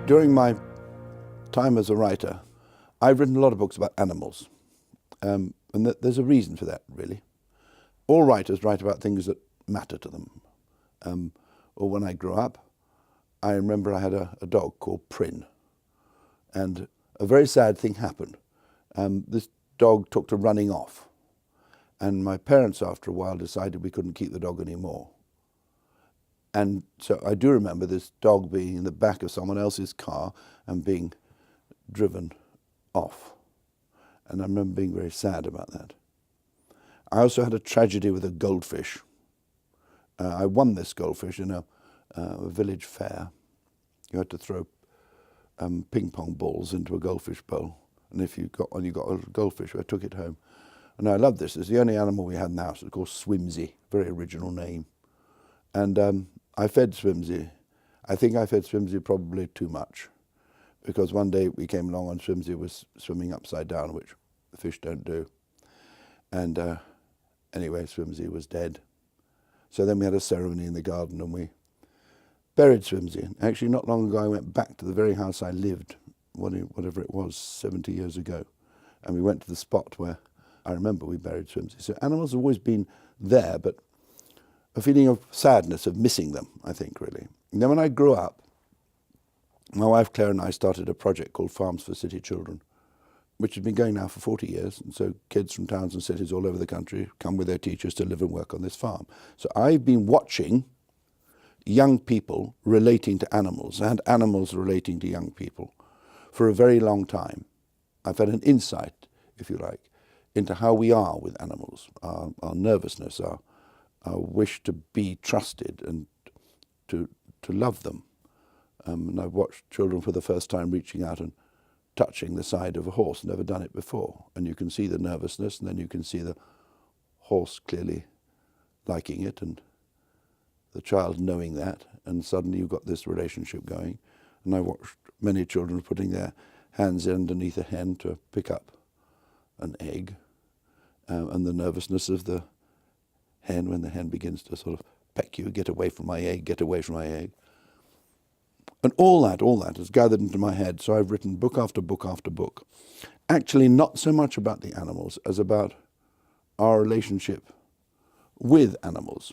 During my time as a writer, I've written a lot of books about animals, and there's a reason for that, really. All writers write about things that matter to them. Or when I grew up, I remember I had a dog called Prin, and a very sad thing happened. This dog took to running off, and my parents, after a while, decided we couldn't keep the dog anymore. And so I do remember this dog being in the back of someone else's car and being driven off. And I remember being very sad about that. I also had a tragedy with a goldfish. I won this goldfish in a village fair. You had to throw ping pong balls into a goldfish bowl. And if you got one, you got a goldfish. I took it home. And I loved this. It's the only animal we had in the house. It's called Swimsy, very original name. And I fed Swimsy. I think I fed Swimsy probably too much, because one day we came along and Swimsy was swimming upside down, which the fish don't do. And anyway, Swimsy was dead. So then we had a ceremony in the garden and we buried Swimsy. Actually, not long ago, I went back to the very house I lived, whatever it was, 70 years ago. And we went to the spot where I remember we buried Swimsy. So animals have always been there, but a feeling of sadness, of missing them, I think, really. And then when I grew up, my wife Claire and I started a project called Farms for City Children, which has been going now for 40 years. And so kids from towns and cities all over the country come with their teachers to live and work on this farm. So I've been watching young people relating to animals and animals relating to young people for a very long time. I've had an insight, if you like, into how we are with animals, our nervousness, our wish to be trusted and to love them. And I've watched children for the first time reaching out and touching the side of a horse, never done it before. And you can see the nervousness, and then you can see the horse clearly liking it and the child knowing that, and suddenly you've got this relationship going. And I watched many children putting their hands underneath a hen to pick up an egg, and the nervousness of the hen when the hen begins to sort of peck you, get away from my egg, get away from my egg. And all that has gathered into my head, so I've written book after book after book. Actually, not so much about the animals as about our relationship with animals.